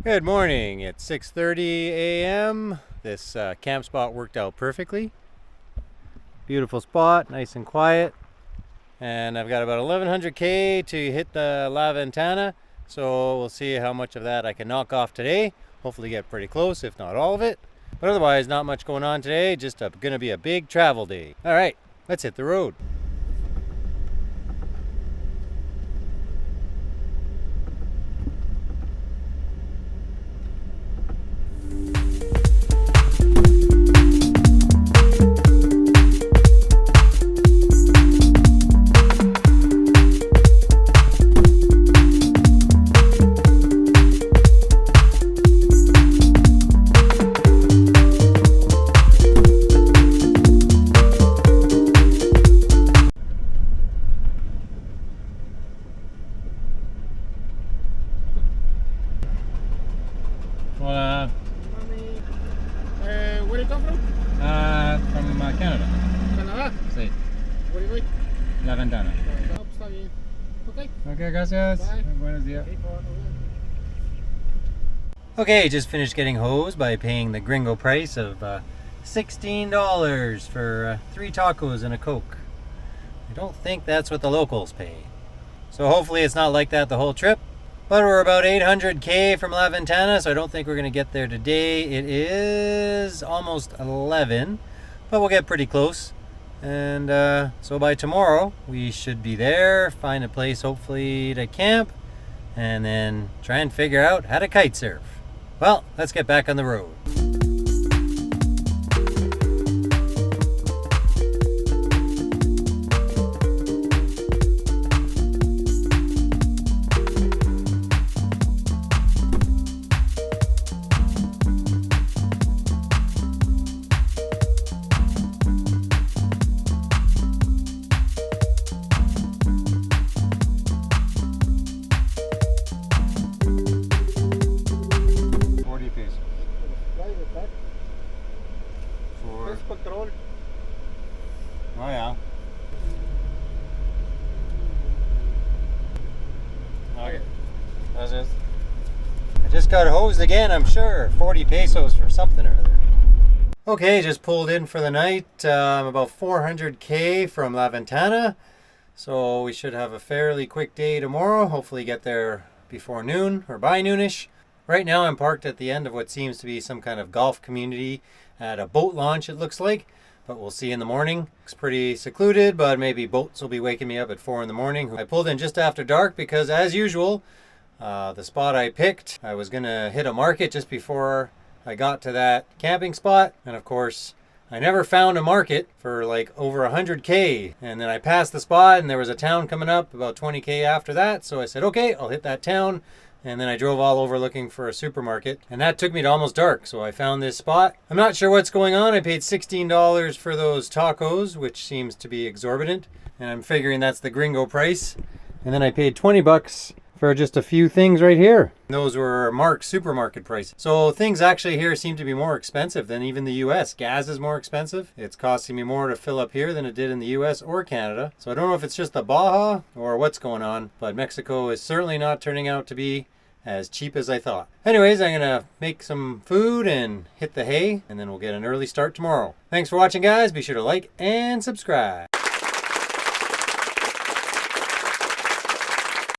Good morning. It's 6:30 a.m. This camp spot worked out perfectly. Beautiful spot, nice and quiet. And I've got about 1100 K to hit the La Ventana. So we'll see how much of that I can knock off today. Hopefully get pretty close, if not all of it. But otherwise, not much going on today. Just going to be a big travel day. All right, let's hit the road. Well, where do you come from? from Canada. Canadá. Sí, Where do you go? La Ventana. No, pues está bien. Okay. Okay, gracias. Bye. Buenos días. Okay, just finished getting hosed by paying the gringo price of $16 for 3 tacos and a Coke. I don't think that's what the locals pay. So hopefully it's not like that the whole trip. But we're about 800 K from La Ventana, so I don't think we're going to get there today. It is almost 11, but we'll get pretty close. And so by tomorrow, we should be there, find a place hopefully to camp, and then try and figure out how to kite surf. Well, let's get back on the road. Control. Oh yeah. Okay. I just got hosed again, I'm sure. 40 pesos for something or other. Okay, just pulled in for the night. I'm about 400 K from La Ventana. So we should have a fairly quick day tomorrow. Hopefully get there before noon or by noonish. Right now I'm parked at the end of what seems to be some kind of golf community at a boat launch, it looks like. But we'll see in the morning. It's pretty secluded, but maybe boats will be waking me up at 4 in the morning. I pulled in just after dark because, as usual, the spot I picked, I was gonna hit a market just before I got to that camping spot. And of course, I never found a market for like over 100 K. And then I passed the spot and there was a town coming up about 20 K after that. So I said, okay, I'll hit that town. And then I drove all over looking for a supermarket, and that took me to almost dark, so I found this spot. I'm not sure what's going on. I paid $16 for those tacos, which seems to be exorbitant, and I'm figuring that's the gringo price. And then I paid 20 bucks for just a few things right here. Those were Mark's supermarket price. So things actually here seem to be more expensive than even the US. Gas is more expensive. It's costing me more to fill up here than it did in the US or Canada. So I don't know if it's just the Baja or what's going on, but Mexico is certainly not turning out to be as cheap as I thought. Anyways, I'm gonna make some food and hit the hay, and then we'll get an early start tomorrow. Thanks for watching, guys. Be sure to like and subscribe.